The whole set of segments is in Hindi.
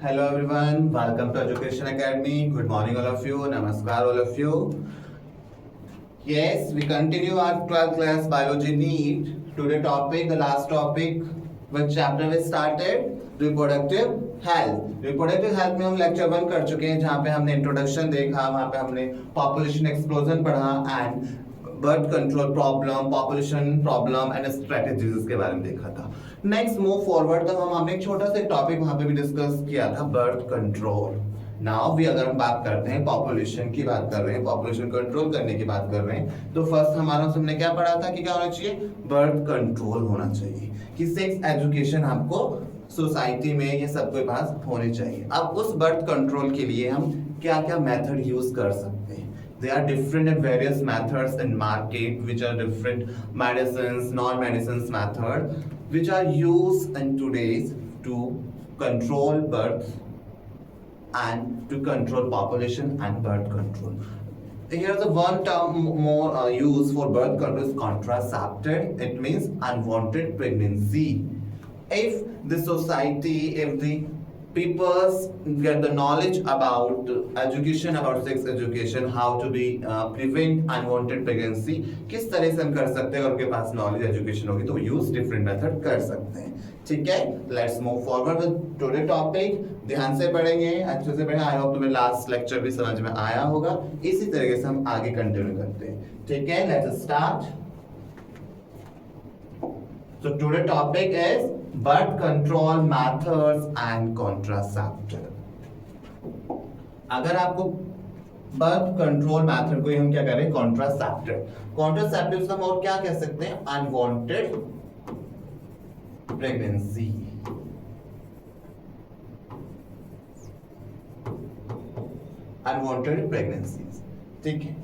Hello everyone, welcome to Education Academy. Good morning all of you. Namaskar all of you. Yes, we continue our 12th class biology NEET. Today topic, the last topic, which chapter we started? Reproductive health. Reproductive health में हम lecture 1 कर चुके हैं, जहाँ पे हमने introduction देखा, वहाँ पे हमने population explosion पढ़ा and birth control problem, population problem and strategies के बारे में देखा था. नेक्स्ट मूव फॉरवर्ड तक हमने एक छोटा सा टॉपिक वहां पे भी डिस्कस किया था, बर्थ कंट्रोल. नाउ भी अगर हम बात करते हैं पॉपुलेशन की बात कर रहे हैं, पॉपुलेशन कंट्रोल करने की बात कर रहे हैं, तो फर्स्ट हमारा हमने क्या पढ़ा था कि क्या होना चाहिए? बर्थ कंट्रोल होना चाहिए, कि सेक्स एजुकेशन आपको सोसाइटी में ये सबके पास होनी चाहिए. अब उस बर्थ कंट्रोल के लिए हम क्या क्या मेथड यूज कर सकते हैं? There are different and various methods in market, which are different medicines, non-medicines method, which are used in today's to control birth and to control population and birth control. Here's the one term more used for birth control is contraceptive. It means unwanted pregnancy. If the society, if the people get the knowledge about education, about sex education, how to be prevent unwanted pregnancy, किस तरह से हम कर सकते हैं, और उनके पास नॉलेज एजुकेशन होगी तो यूज डिफरेंट मेथड कर सकते हैं. ठीक है, let's move forward with today topic. ध्यान से पढ़ेंगे, अच्छे से पढ़ें. आई होप तुम्हें लास्ट लेक्चर भी समझ में आया होगा. इसी तरीके से हम आगे कंटिन्यू करते हैं. ठीक है, let's start. So today topic is birth control methods and contraceptive. अगर आपको बर्थ कंट्रोल मेथड को हम क्या करें? कॉन्ट्रासेप्टिव. कॉन्ट्रासेप्टिव हम और क्या कह सकते हैं? Unwanted pregnancy. Unwanted pregnancies. ठीक है,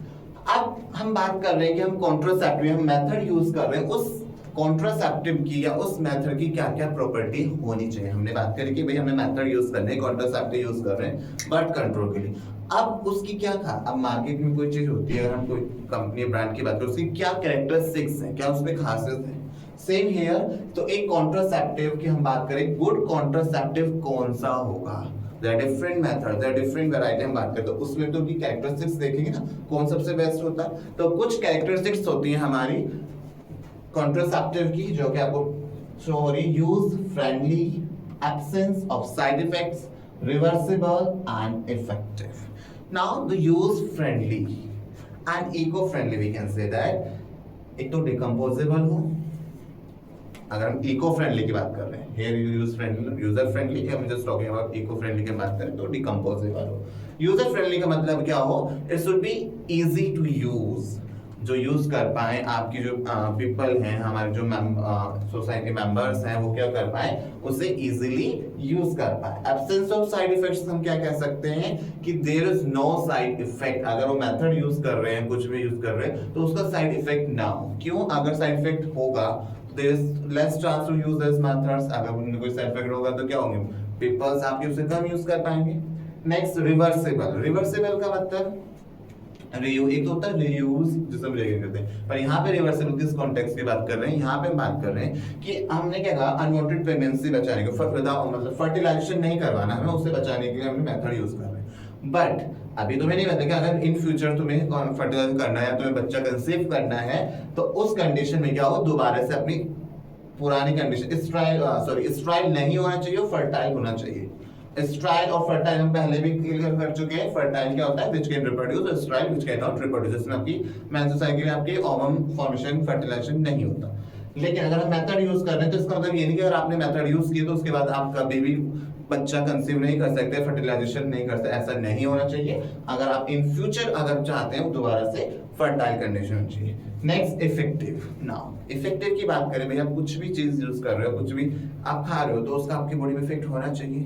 अब हम बात कर रहे हैं कि हम कॉन्ट्रासेप्टिव हम मेथड यूज कर रहे हैं, उस कॉन्ट्रासेप्टिव की या उस मेथड की क्या क्या प्रॉपर्टी होनी चाहिए. हमने बात करी कि भाई हमें मेथड यूज करने हैं, कॉन्ट्रासेप्टिव यूज कर रहे हैं बर्थ कंट्रोल के लिए. अब उसकी क्या था? अब मार्केट में कोई चीज होती है, अगर हम कोई कंपनी ब्रांड की बात करें, उसकी क्या कैरेक्टरिस्टिक्स है, क्या उसमें खासियत है? Same here. तो एक कॉन्ट्रासेप्टिव की हम बात करें, गुड कॉन्ट्रासेप्टिव कौन सा होगा? There are different methods, there are different variety. हम बात करते हैं तो उसमें तो उनकी कैरेक्टरिस्टिक्स देखेंगे ना, कौन सबसे बेस्ट होता है. तो कुछ कैरेक्टरिस्टिक्स होती है हमारी कॉन्ट्रासेप्टिव की, जो कि आपको शो हो रही. Use friendly, absence of side effects, reversible and effective. Now the use friendly and eco friendly, we can say that एक तो डिकम्पोजेबल हो. अगर हम इको फ्रेंडली की बात कर रहे हैं, here use friendly, user friendly, हम just talking about eco friendly की बात करें तो डिकम्पोजेबल हो. यूजर फ्रेंडली का मतलब क्या हो? It should be easy to use, जो यूज कर पाए, आपकी जो पीपल हैं, हमारे जो सोसाइटी मेंबर्स हैं, वो क्या कर पाए? उसे इजीली यूज कर पाए. एब्सेंस ऑफ साइड इफेक्ट्स हम क्या कह सकते हैं? कि there is no side effect. अगर वो मेथड यूज कर रहे हैं, कुछ भी यूज कर रहे हैं, तो उसका साइड इफेक्ट ना हो. क्यों? अगर साइड इफेक्ट होगा, there is less chance to use these methods. अगर उनमें कोई साइड इफेक्ट होगा तो क्या होंगे? पीपल्स आपके उसे कम यूज कर पाएंगे. Next, reversible. रिवर्सिबल का मतलब एक तो होता है रीयूज, जिसे हम रियूज करते हैं, पर यहाँ पे रिवर्सिबल किस कॉन्टेक्स्ट की बात कर रहे हैं? यहाँ पे हम बात कर रहे हैं कि हमने क्या कहा, अनवांटेड प्रेगनेंसी बचाने को, मतलब फर्टिलाइजेशन नहीं करवाना हमें, उससे बचाने के लिए हमने मेथड यूज कर रहे हैं. बट अभी तुम्हें नहीं पता कि अगर इन फ्यूचर तुम्हें फर्टिलाइज करना है, तुम्हें बच्चा कंसीव करना है, तो उस कंडीशन में क्या हो? दोबारा से अपनी पुरानी कंडीशन, स्ट्राइल नहीं होना चाहिए, फर्टाइल होना चाहिए. स्ट्राइल और फर्टाइल हम पहले भी क्लियर कर चुके हैं. फर्टाइल क्या होता है? Which can reproduce, स्ट्राइल which can not reproduce, जिसमें आपकी मेंस्ट्रुअल साइकिल में आपके ओवम फॉर्मेशन, फर्टिलाइजेशन नहीं होता. लेकिन अगर हम मेथड यूज कर रहे हैं तो इसका मतलब ये नहीं कि अगर आपने मेथड यूज किया तो उसके बाद आप कभी भी बच्चा कंसीव नहीं कर सकते, फर्टिलाइजेशन नहीं कर सकते. ऐसा नहीं होना चाहिए. अगर आप इन फ्यूचर अगर चाहते हैं दोबारा से फर्टाइल कंडीशन होनी चाहिए. Next, effective. नाउ इफेक्टिव की बात करें, भाई आप कुछ भी चीज यूज कर रहे हो, कुछ भी आप खा रहे हो, तो उसका आपकी बॉडी में इफेक्ट होना चाहिए,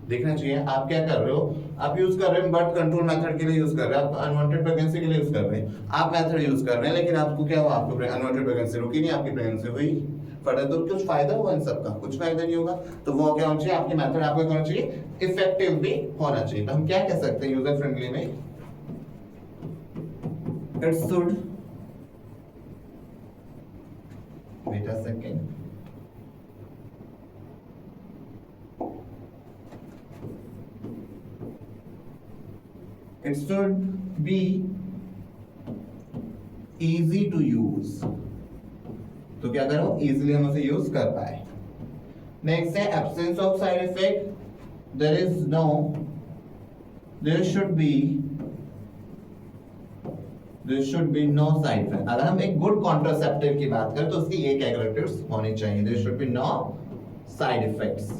देखना चाहिए. आप क्या कर रहे हो? आप यूज कर रहे हैं बर्थ कंट्रोल मेथड के लिए यूज कर रहे हैं, आप अनवांटेड प्रेगनेंसी के लिए यूज कर रहे हैं, आप मेथड यूज कर रहे हैं, लेकिन आपको क्या हुआ? आपको अनवांटेड प्रेगनेंसी रुकी नहीं, आपकी प्रेगनेंसी हुई. फर्दर तो कुछ फायदा हुआ इन सबका? कुछ फायदा नहीं होगा. तो वो क्या होना चाहिए? आपकी मेथड आपको क्या होना चाहिए? इफेक्टिव भी होना चाहिए. तो हम क्या कह सकते हैं यूजर फ्रेंडली में? It should, wait a second, it should be easy to use. तो क्या करो, इजीली हम उसे यूज कर पाए। नेक्स्ट है absence of side effect, there should be no side effect. अगर हम एक गुड कॉन्ट्रासेप्टिव की बात करें तो उसकी ये कैरेक्टरिस्टिक्स होनी चाहिए, there should be no side effects.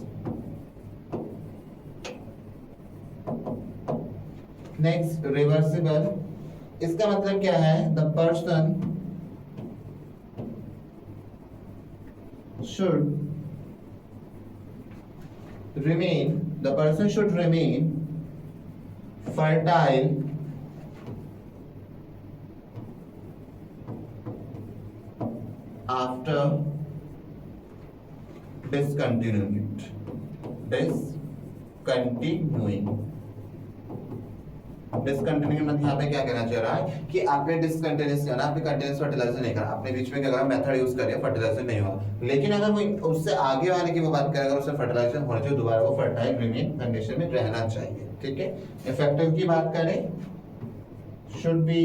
Next reversible, इसका मतलब क्या है, the person should remain fertile after discontinuing मतलब यहाँ पे क्या कहना चाह रहा है कि आपने डिसकंटिन्यूस किया ना, आपने कंटिन्यूस फर्टिलाइजर नहीं करा, आपने बीच में क्या करा, मेथड यूज करिए, फर्टिलाइजर नहीं हुआ। लेकिन अगर वो उससे आगे वाले की वो बात करें, अगर उससे फर्टिलाइजर होना चाहिए, दोबारा वो फर्टाइल रिमेन कंडीशन में रहना चाहिए। ठीक है। इफेक्टिव की बात करें, should be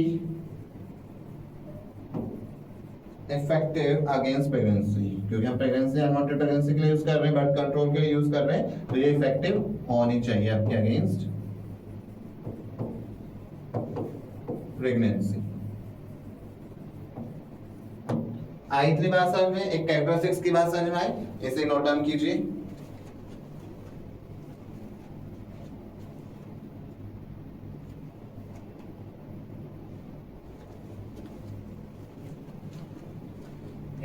effective against pregnancy, क्योंकि हम प्रेगनेंसी अनवांटेड प्रेगनेंसी के लिए यूज कर रहे हैं, बर्थ कंट्रोल के लिए यूज कर रहे हैं, तो ये इफेक्टिव होनी चाहिए आपके अगेंस्ट प्रेगनेंसी। आई इतनी बात समझ में, एक कैरेक्टरिस्टिक्स की बात समझ में आई, इसे नोट डाउन कीजिए।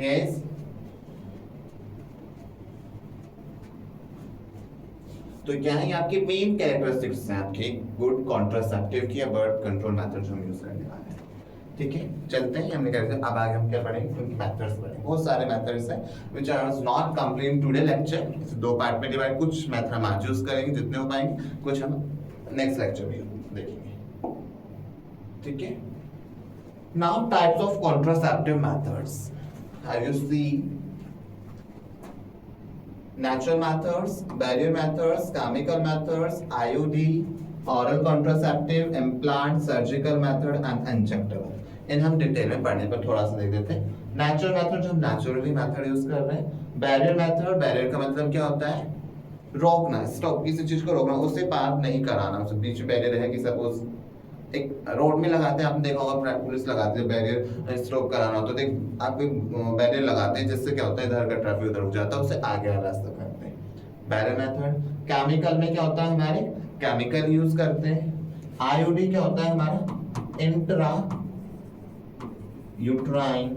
यस, तो क्या है आपकी मेन कैरेक्टरिस्टिक्स हैं आपकी गुड कॉन्ट्रासेप्टिव की या बर्थ कंट्रोल मेथड जो हम यूज करने वाले हैं। ठीक है, चलते हैं, हमने कर अब आगे हम क्या पढ़ेंगे, उनकी मेथड्स पढ़ेंगे। बहुत सारे मेथड्स हैं which I was not complete today lecture, दो पार्ट में डिवाइड, कुछ मेथड हम आज यूज करेंगे जितने हो पाएंगे, कुछ हम नेक्स्ट लेक्चर में देखेंगे। ठीक है, now types of contraceptive methods, have you seen natural methods, barrier methods, chemical methods, IUD, oral contraceptive, implant, surgical method and injectable। इन हम डिटेल में पढ़ने पर थोड़ा सा देख देते हैं। नेचुरल मेथड जो हम नेचुरली मेथड यूज कर रहे हैं। बैरियर मेथड, बैरियर का मतलब क्या होता है, रोकना, स्टॉप, किसी चीज को रोकना, उसे पार नहीं कराना, उसे बीच में बैरियर है कि सपोज एक रोड में लगाते हैं, आपने देखा होगा पुलिस लगाते हैं बैरियर, स्टॉप कराना हो तो देख आप बैरियर लगाते हैं, जिससे क्या होता है इधर का ट्रैफिक उधर रुक जाता है, उससे आगे वाला रास्ता करते हैं, बैरियर मेथड। केमिकल में क्या होता है, हमारे केमिकल यूज करते हैं। आईयूडी क्या होता है हमारा, इंट्रा यूट्राइन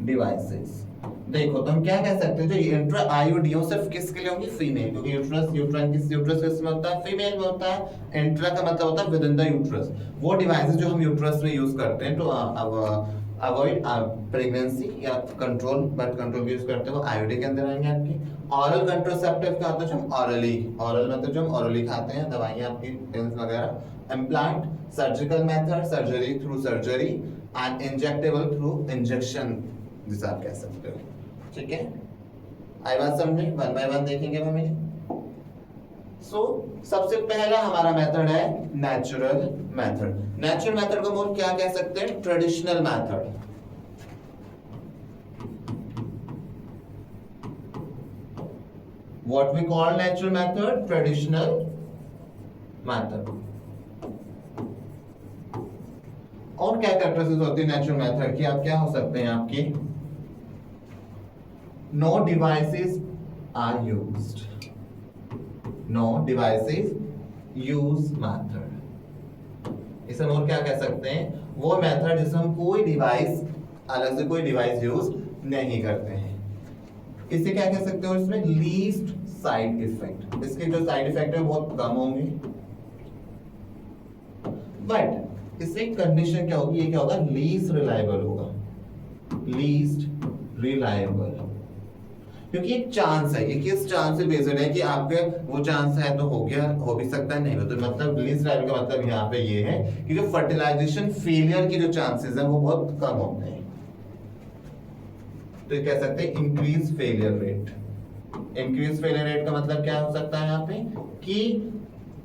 डिवाइसेस। देखो तो हम क्या कह सकते हैं, जो इंट्रा आईयूडी हो सिर्फ किसके लिए होंगी, फीमेल, क्योंकि यूट्रस, यूट्राइन किस यूट्रस में होता है, फीमेल में होता है। इंट्रा का मतलब होता है विद इन द यूट्रस, वो डिवाइसेस जो हम यूट्रस में यूज करते हैं तो अवॉइड प्रेगनेंसी या कंट्रोल, बर्थ कंट्रोल यूज करते हैं, वो आईयूडी के अंदर आएंगे आपकी। ऑरल कंट्रासेप्टिव का होता है जो हम ऑरली, ऑरल मतलब जो हम ऑरली खाते हैं दवाइयां आपकी पिल्स वगैरह। Implant, surgical method, surgery through surgery, and injectable through injection, जिसे आप कह सकते हो। ठीक है, आई बात समझ में, वन बाय वन देखेंगे हम। सो सबसे पहला हमारा मेथड है नेचुरल मेथड। नेचुरल मेथड को हम क्या कह सकते हैं, traditional method. What we call natural method, traditional method। और क्या कैरेक्टरिस्टिक्स होती है नेचुरल मेथड की, आप क्या हो सकते हैं आपकी, no devices are used, no devices use method। इसे हम और क्या कह सकते हैं, वो मेथड जिसमें हम कोई डिवाइस, अलग से कोई डिवाइस यूज नहीं करते हैं। इसे क्या कह सकते हो, इसमें लीस्ट साइड इफेक्ट, इसके जो साइड इफेक्ट है बहुत कम होंगे, बट इससे कंडीशन क्या होगी, ये क्या होगा, लीस्ट रिलायबल होगा, लीस्ट रिलायबल, क्योंकि एक चांस है, ये किस चांस से बेस्ड है कि आपके वो चांस है तो हो गया, हो भी सकता है नहीं हो, तो मतलब लीस्ट रिलायबल का मतलब यहाँ पे ये है कि जो फर्टिलाइजेशन फेलियर की जो चांसेस है वो बहुत कम होते हैं। तो कह सकते हैं increase failure rate. Increase failure rate का मतलब क्या हो सकता है यहाँ पे, कि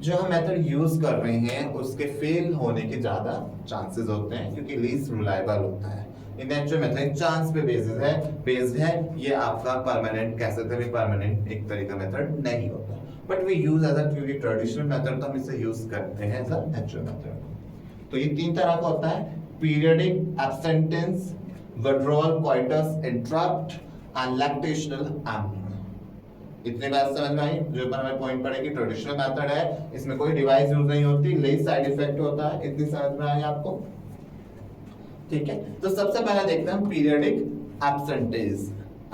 जो हम मेथड यूज कर रहे हैं उसके फेल होने के ज्यादा चांसेस होते हैं क्योंकि लीस्ट रिलायबल होता है। इनएक्चुअल मेथड चांस पे बेस्ड है। ये आपका परमानेंट कह सकते हैं, परमानेंट एक तरह का मेथड नहीं होता, but we use as a क्योंकि ट्रेडिशनल मेथड तो हम इसे यूज करते हैं एज अ नेचुरल मेथड। तो ये तीन तरह का होता है, periodic, abstinence, withdrawal, coitus, interrupt and lactational amenorrhoea. इतनी बात समझ में आई? जो पर हमें पॉइंट पड़े कि ट्रेडिशनल मेथड है, इसमें कोई डिवाइस यूज नहीं होती, लेस साइड इफेक्ट होता है। इतनी समझ में आई आपको? ठीक है, तो सबसे पहले देखते हैं पीरियडिक एब्सेंटेज।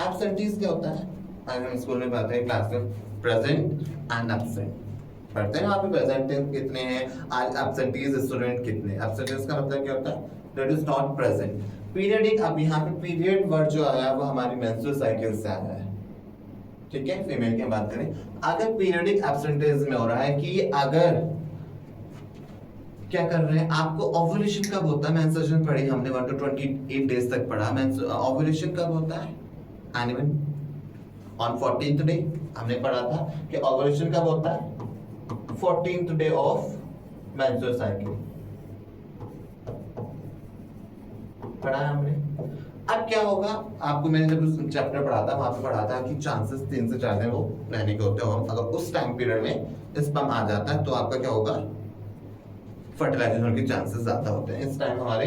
एब्सेंटेज क्या होता है? आज हम स्कूल में पढ़ते हैं क्लास में, प्रेजेंट एंड एब्सेंट पढ़ते हैं। वहां पे प्रेजेंट कितने हैं, आज एब्सेंटीज स्टूडेंट कितने। एब्सेंटीज का मतलब क्या होता है? That is not present. Periodic, अब यहाँ पे पीरियड वर्ड जो आया वो हमारी मेंस्ट्रुअल साइकिल से आया है, ठीक है, फीमेल की बात करें। अगर पीरियडिक एब्सेंटेज में हो रहा है कि अगर क्या कर रहे हैं, आपको ओव्यूलेशन कब होता है? मेंस्ट्रुएशन पढ़ी हमने 1 to 28 डेज तक पढ़ा। ओव्यूलेशन कब होता है? एनिमल ऑन 14th डे हमने पढ़ा था कि ओव्यूलेशन कब होता है? 14th day of menstrual cycle पढ़ा है हमने। अब क्या होगा, आपको मैंने जब उस चैप्टर पढ़ा था वहां पे पढ़ा था कि चांसेस 3 से 4 दिन वो रहने के होते हैं। अगर उस टाइम पीरियड में स्पर्म आ जाता है तो आपका क्या होगा, फर्टिलाइजेशन के चांसेस ज्यादा होते हैं। इस टाइम हमारे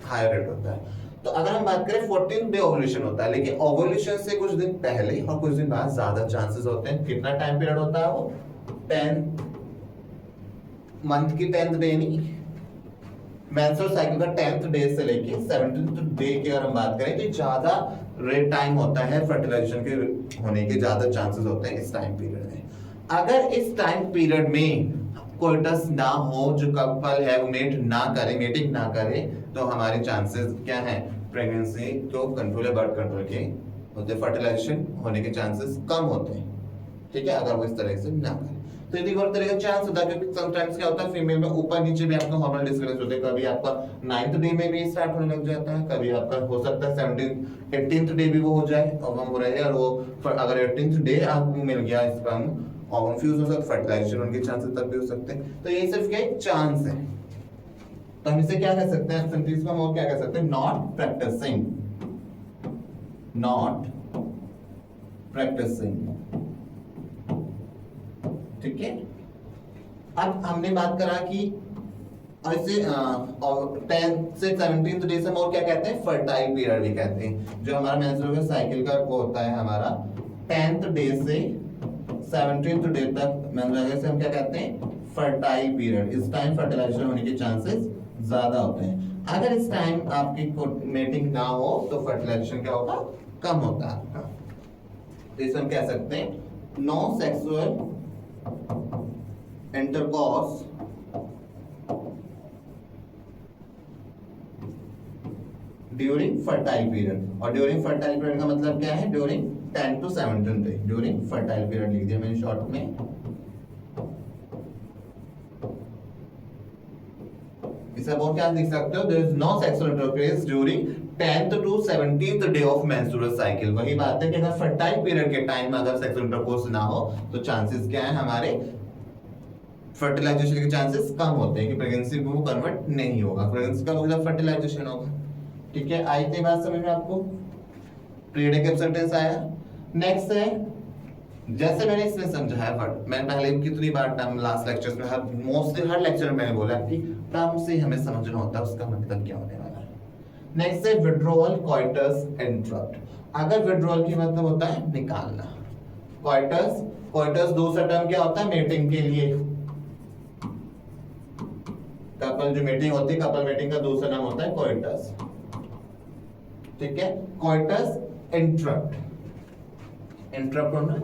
हायर रेट होता है। तो अगर हम बात करें 14th डे ओव्यूलेशन होता है, लेकिन ओव्यूलेशन से कुछ दिन पहले और कुछ दिन बाद ज्यादा चांसेस होते हैं। कितना टाइम पीरियड होता है वो? 10 मंथ की 10th डे नहीं, मेंस्ट्रुअल साइकिल का 10th डे से लेके 17th डे की अगर हम बात करें तो ज्यादा रेट टाइम होता है, फर्टिलाइजेशन के होने के ज्यादा चांसेस होते हैं इस टाइम पीरियड में। अगर इस टाइम पीरियड में कोइटस ना हो, जो कपल है वो मेटिंग ना करे, तो हमारे चांसेस क्या हैं, प्रेगनेंसी तो कंट्रोल है, बर्थ कंट्रोल के होते, फर्टिलाइजेशन होने के चांसेस कम होते हैं, ठीक है, अगर वो इस तरह से ना करे। तो यदि और तरह का चांस होता है, क्योंकि समटाइम्स क्या होता है फीमेल में ऊपर नीचे भी आपका हार्मोनल डिस्बैलेंस होते हैं। कभी आपका 9th डे में भी स्टार्ट होने लग जाता है, कभी आपका हो सकता है 18th डे भी वो हो जाए और हम हो रहे हैं, और वो अगर 18th डे आपको मिल गया स्पर्म और कंफ्यूज हो सकता, फर्टिलाइजेशन उनके चांसेस तब भी हो सकते हैं। तो ये सिर्फ क्या एक चांस है। तो हम इसे क्या कह सकते हैं, एब्सेंटीज को हम और क्या कह सकते हैं, नॉट प्रैक्टिसिंग, ठीक है। अब हमने बात करा कि ऐसे 10 से 17th डे से हम और क्या कहते हैं, फर्टाइल पीरियड भी कहते हैं। जो हमारा मेंस्ट्रुअल साइकिल का वो होता है हमारा 10th डे से 17th डे तक मेंस्ट्रुअल से हम क्या कहते हैं, फर्टाइल पीरियड। इस टाइम फर्टिलाइजेशन होने के चांसेस ज्यादा होते हैं। अगर इस टाइम आपकी मेटिंग ना हो तो फर्टिलाइजेशन क्या होगा, कम होता है आपका। तो इसे हम कह सकते हैं no sexual intercourse during fertile period. और ड्यूरिंग फर्टाइल पीरियड का मतलब क्या है, during 10 to 17 day, during fertile period लिख दिया मैंने शॉर्ट में। इसे आप और क्या लिख सकते हो, there is no sexual intercourse during 10th to 17th day of menstrual cycle. वही बात है कि अगर फर्टाइल पीरियड के टाइम अगर सेक्सुअल इंटरकोर्स ना हो तो चांसेस क्या है, हमारे फर्टिलाइजेशन के चांसेस कम होते हैं कि प्रेगनेंसी को कन्वर्ट नहीं होगा। प्रेगनेंसी का मतलब फर्टिलाइजेशन होगा, ठीक है। आई थी बात समझ में आपको? पीरियडिक एब्सेंटेंस आया। नेक्स्ट है, जैसे मैंने इसमें समझाया, बट मैं पहले कितनी बार टर्म लास्ट लेक्चर्स में मोस्टली हर लेक्चर में मैंने बोला कि टर्म से हमें समझना होता है उसका मतलब क्या होने वाला है। नेक्स्ट है विड्रॉल, कोइटस, इंटरप्ट। अगर विड्रॉल की मतलब होता है निकालना, कोइटस दूसरा टर्म क्या होता है, मेटिंग के लिए। कपल जो मीटिंग होती है, कपल मीटिंग का दूसरा नाम होता है कोइटस, ठीक है। कोइटस, इंटरप्ट होना,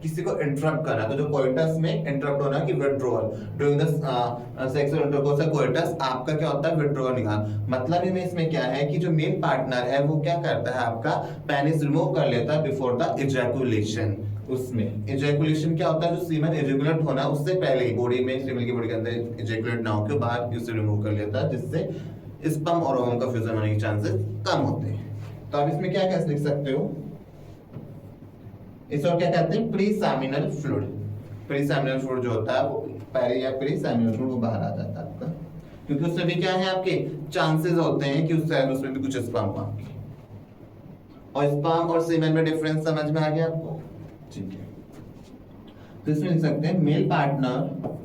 किसी को इंटरप्ट करना, तो जो कोइटस में इंटरप्ट होना कि withdrawal during the sexual intercourse coitus, आपका क्या होता है, विड्रॉल निकाल। मतलब इसमें क्या है कि जो मेल पार्टनर है वो क्या करता है, आपका पेनिस रिमूव कर लेता है बिफोर द इजैकुलेशन। उसमें इजैकुलेशन क्या होता है, जो सीमेन इजैकुलेट होना उससे पहले ही बॉडी में, फीमेल की बॉडी के अंदर इजैकुलेट ना होकर बाहर उसे रिमूव कर लेता है, जिससे स्पर्म और ओवम का फ्यूजन होने के चांसेस कम होते हैं। तो आप इसमें क्या लिख सकते हो, इसे और क्या कहते हैं, pre seminal fluid. Pre seminal fluid जो होता है वो पेरी या प्री सेमिनल फ्लूइड वो बाहर आ जाता है आपका, क्योंकि उसमें भी क्या है आपके चांसेस होते हैं कि उसमें भी कुछ स्पर्म हो आपके। और स्पर्म और सीमेन में डिफरेंस समझ में आ गया आपको? ठीक है, तो इसमें लिख सकते हैं male partner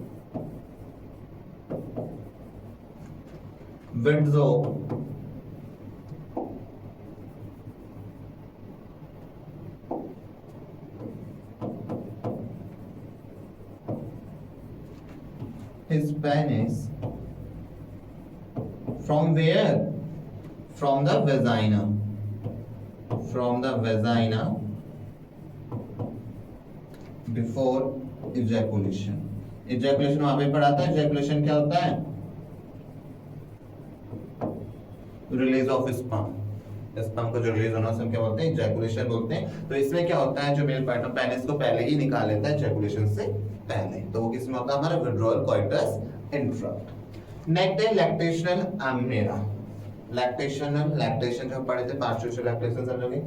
withdraw his penis from where? From the vagina. From the vagina before ejaculation. Ejaculation वहां पे पढ़ा था। ejaculation क्या होता है? Release of sperm. स्पर्म को जो रिलीज होना हम क्या बोलते हैं? इजैकुलेशन बोलते हैं। तो इसमें क्या होता है, जो मेल पार्टनर पेनिस को पहले ही निकाल लेता है इजैकुलेशन से पहले, तो वो किसमें होता है? हमारा विड्रॉल कोइटस इंटरप्ट। नेक्स्ट है लैक्टेशनल अमेरा। लैक्टेशन जो पढ़े थे पार्शियल लैक्टेशन समझोगे।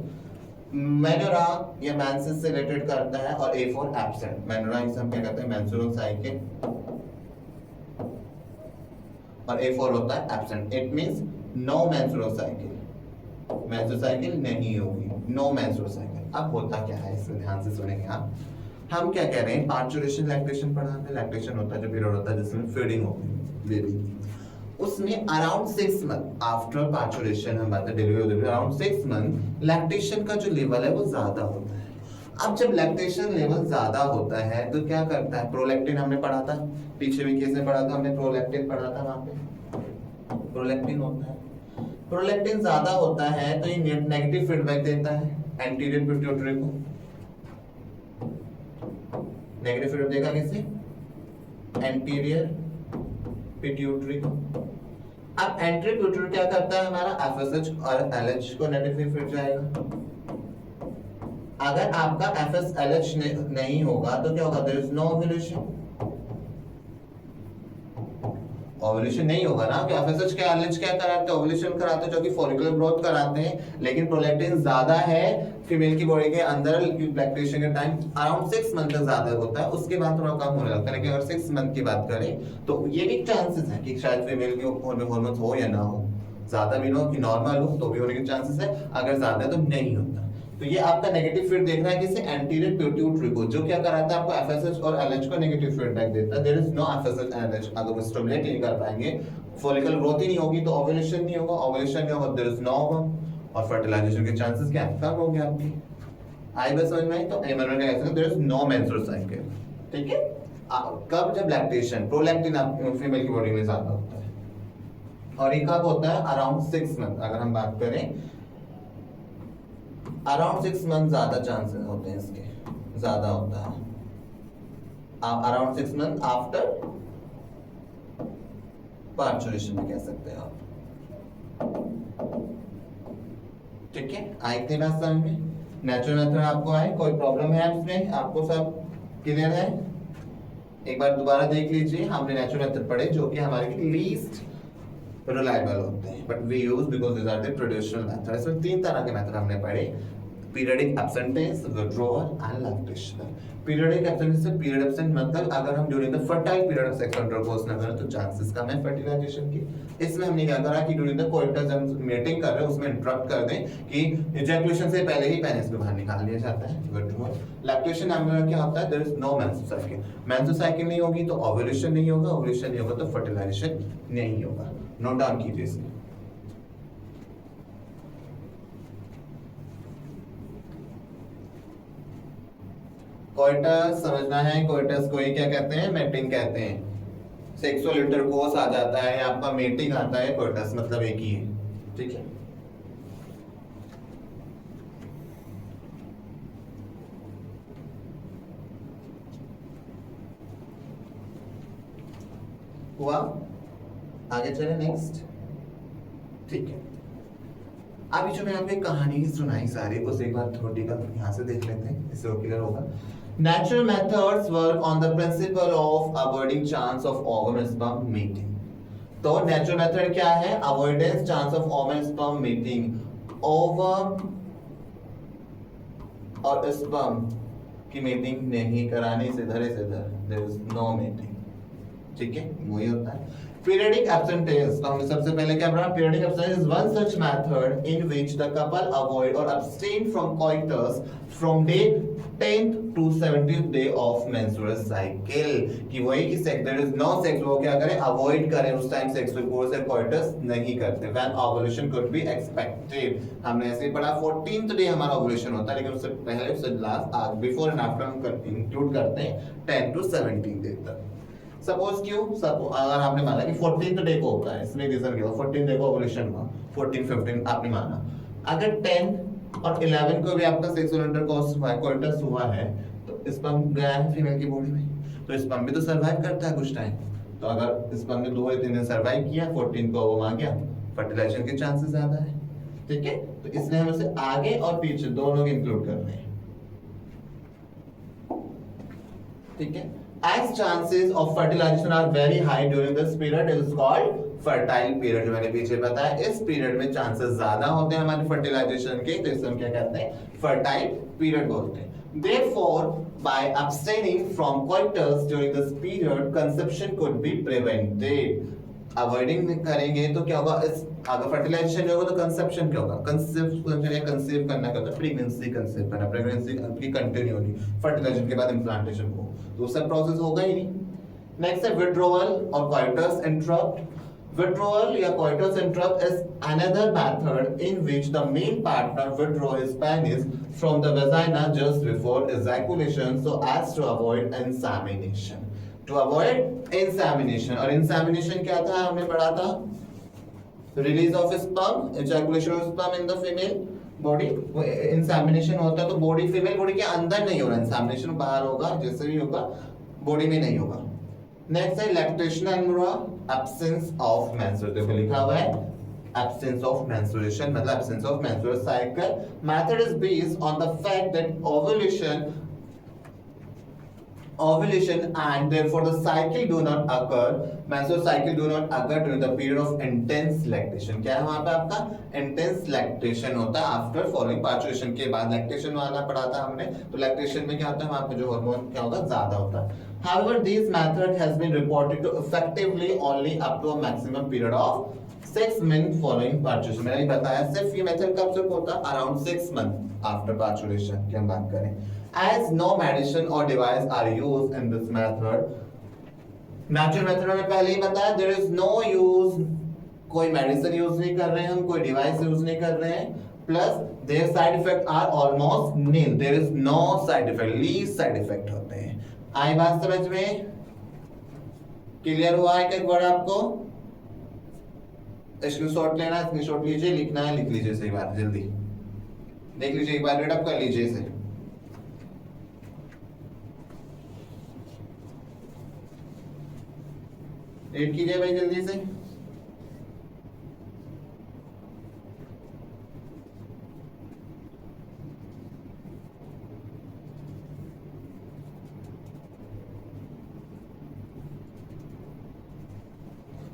मेनोरा या मेंसेस से रिलेटेड करता है, और ए फॉर एब्सेंट। मेनोरा इसे हम क्या कहते हैं? मेंस्ट्रुअल साइकिल, और ए फॉर होता है absent. It means no menstrual cycle, menstrual cycle नहीं होगी, नो मेंस्ट्रुअल साइकिल। अब होता क्या है इसमें ध्यान से सुनेंगे आप। हम क्या कह रहे हैं? पार्चुरेशन लैक्टेशन पढ़ा हमने। लैक्टेशन होता है जो पीरियड होता है जिसमें फीडिंग होती है बेबी की, उसमें अराउंड 6 मंथ आफ्टर पार्चुरेशन हम बात डिलीवरी, अराउंड 6 मंथ लैक्टेशन का जो लेवल है वो ज्यादा होता है। अब जब लैक्टेशन लेवल ज्यादा होता है तो क्या करता है? प्रोलैक्टिन हमने पढ़ा था, पीछे भी केस में पढ़ा था हमने, प्रोलैक्टिन पढ़ा था वहां पे। प्रोलैक्टिन होता है, प्रोलैक्टिन ज्यादा होता है तो ये नेगेटिव फीडबैक देता है एंटीरियर पिट्यूटरी को। नेगेटिव फीडबैक देगा किसे? एंटीरियर पिट्यूटरी को। अब एंटीरियर पिट्यूटरी क्या करता है? हमारा एफएसएच और एलएच को नेगेटिव फीड जाएगा। अगर आपका एफएसएलएच नहीं होगा तो क्या होगा? There is no ovulation. Ovulation नहीं होगा ना, कि एफएसएच क्या एलएच क्या कराते हैं? ओव्यूलेशन कराते हैं, जो कि फॉलिकुलर ग्रोथ कराते हैं। लेकिन प्रोलैक्टिन ज्यादा है फीमेल की बॉडी के अंदर लैक्टेशन के टाइम अराउंड 6 मंथ तक ज्यादा होता है, उसके बाद थोड़ा कम होने लगता है। लेकिन अगर 6 मंथ की बात करें तो ये भी चांसेस है कि शायद फीमेल के हार्मोन्स हो या ना हो, ज्यादा भी ना हो कि नॉर्मल हो तो भी होने के चांसेस है, अगर ज्यादा है तो नहीं होता। तो ये आपका नेगेटिव फीड देख रहा है किसे? एंटीरियर पिट्यूटरी को, जो क्या कराता है? आपको एफएसएच और एलएच को नेगेटिव फीडबैक देता है। There is no FSH and LH. अगर वो स्टिमुलेट नहीं कर पाएंगे, फॉलिकल ग्रोथ ही नहीं होगी तो ओव्यूलेशन नहीं होगा, ओव्यूलेशन नहीं होगा देयर इज नो होगा, और फर्टिलाइजेशन के चांसेस क्या कम हो गए आपकी। आई बस समझ में आई? तो एमएनओ का ऐसा there is no menstrual cycle. ठीक है, कब? जब लैक्टेशन प्रोलैक्टिन फीमेल की बॉडी में ज्यादा होता है, और ये कब होता है? Around 6 month. अगर हम बात करें अराउंड 6 मंथ ज्यादा चांसेस होते हैं इसके, ज्यादा होता है अराउंड 6 मंथ आफ्टर पार्चुरेशन भी कह सकते हैं आप। ठीक है, आई थी बात समझ में? नेचुरल मेथड आपको आए? कोई प्रॉब्लम है इसमें? आपको सब क्लियर है? एक बार दोबारा देख लीजिए। हमने नेचुरल मेथड पढ़े जो कि हमारे लीस्ट रिलायबल होते हैं, but we use because this are the traditional method. इसमें 3 तरह के मेथड हमने पढ़े: periodic abstinence, withdrawal and lactation. Periodic abstinence से पीरियड एब्सेंट मतलब अगर हम during the fertile period of sexual intercourse ना करें तो चांसेस कम है फर्टिलाइजेशन की। इसमें हमने क्या करा कि ड्यूरिंग द कोइटस हम मीटिंग कर रहे हैं उसमें इंटरप्ट कर दें कि इजैकुलेशन से पहले ही पेनिस को बाहर निकाल लिया जाता है, विथड्रॉवल। लैक्टेशन में क्या होता है? There is no menstrual cycle. Menstrual cycle नहीं होगी तो ओव्यूलेशन नहीं होगा, ओव्यूलेशन नहीं होगा तो फर्टिलाइजेशन नहीं होगा। नोट डाउन कीजिए इसमें। कोइटस समझना है, कोइटस को ही क्या कहते हैं? मेटिंग कहते हैं। सेक्सुअल इंटरकोर्स आ जाता है, आपका मेटिंग आता है, कोइटस मतलब एक ही है। ठीक है, हुआ? आगे चले नेक्स्ट। ठीक है, अभी जो मैंने आपको एक कहानी सुनाई सारी, उसे एक बार थ्योरेटिकल यहाँ से देख लेते हैं, इससे वो क्लियर होगा। Natural methods work on the principle of avoiding chance of ovum and sperm meeting. तो natural method क्या है? Avoidance chance of ovum and sperm meeting. Ovum और sperm कि मीटिंग नहीं करानी, सीधे देयर इज नो मीटिंग, ठीक है, वही होता है। Periodic absence, तो हमने सबसे पहले क्या पढ़ा? Periodic absence is one such method in which the couple avoid or abstain from coitus from day 10th to 70th day of menstrual cycle, कि वही कि there is no sex, वो क्या करें? Avoid करें उस टाइम सेक्सुअल से coitus नहीं करते, when ovulation could be expected। हमने ऐसे ही पढ़ा 14th day हमारा ovulation होता है, लेकिन उससे पहले उससे लास्ट बिफोर एंड आफ्टर हम इंक्लूड करते हैं 10 to 17 day तक। सपोज अगर आपने माना कि 14th डे को होता है, इसमें रीजन क्या होगा? 14th डे को ओवुलेशन हुआ, 14 15 आपने माना, अगर 10 और 11 को भी आपका सेक्सुअल इंटरकोर्स हुआ है, कोइटस हुआ है, तो स्पर्म गया है फीमेल की बॉडी में, तो स्पर्म भी तो सर्वाइव करता है कुछ टाइम, तो अगर स्पर्म ने 2 या 3 दिन सर्वाइव किया, 14 को वो आ गया, फर्टिलाइजेशन के चांसेस ज्यादा है, ठीक है, तो इसलिए हम इसे आगे और पीछे दोनों को इंक्लूड कर रहे हैं, ठीक है। As chances of fertilization are very high during this period is called fertile period, जो मैंने पीछे बताया, इस पीरियड में चांसेस ज्यादा होते हैं हमारे फर्टिलाइजेशन के, तो इसे हम क्या कहते हैं? फर्टाइल पीरियड बोलते हैं। Therefore, by abstaining from coitus during this period, conception could be prevented। Avoiding करेंगे तो क्या होगा? इस अगर फर्टिलाइजेशन होगा तो कंसेप्शन क्या होगा? कंसीव करना क्या होता है? प्रेगनेंसी कंसीव करना, प्रेगनेंसी आपकी कंटिन्यू होगी, फर्टिलाइजेशन के बाद इम्प्लांटेशन हो, तो उसका प्रोसेस होगा ही नहीं। नेक्स्ट है विड्रॉवल और कोइटस इंटरप्ट। Withdrawal या coitus interrupt is another method in which the male partner withdraw his penis from the vagina just before ejaculation so as to avoid insemination। To avoid insemination, और insemination क्या था? हमने पढ़ा था release of sperm, ejaculation of sperm in the female body। insemination होता है तो बॉडी, फीमेल बॉडी के अंदर नहीं होगा, insemination बाहर होगा, जैसे भी होगा बॉडी में नहीं होगा। नेक्स्ट है lactation and absence of menstruation, देखो लिखा हुआ है एब्सेंस ऑफ मेंस्ट्रुएशन मतलब absence of menstrual cycle. Method is based on the fact that ovulation and therefore the cycle do not occur, menstrual cycle do not occur during the period of intense lactation। क्या है वहां पे आपका? intense lactation होता है after following parturition के बाद, lactation वाला पढ़ा था हमने, तो lactation में क्या होता है? वहां पे जो हार्मोन क्या होगा? ज्यादा होता है। However, this method has been reported to effectively only up to a maximum period of 6 months following parturition। मैंने भी बताया सिर्फ ये मेथड कब से होता है? अराउंड 6 months after parturition की हम बात करें। As no medicine or device are used in this method, natural method में पहले ही बताया, there is no use, कोई मेडिसिन यूज नहीं कर रहे हैं हम, कोई डिवाइस यूज नहीं कर रहे हैं, plus their side effect are almost nil, there is no side effect, least side effect होते हैं। आई बात समझ में? क्लियर हुआ है क्या वर्ड आपको? स्क्रीनशॉट लेना, स्क्रीनशॉट लीजिए, लिखना है लिख लीजिए, सही बात, जल्दी देख लीजिए, एक बार रीड अप कर लीजिए इसे। रीड कीजिए भाई जल्दी से।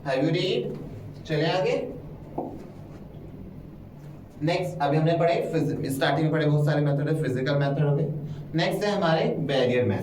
Have you read? चले आगे। नेक्स्ट अभी हमने पढ़े स्टार्टिंग में पढ़े बहुत सारे मेथड है, फिजिकल मेथड हो गए। नेक्स्ट है हमारे बैरियर मेथड।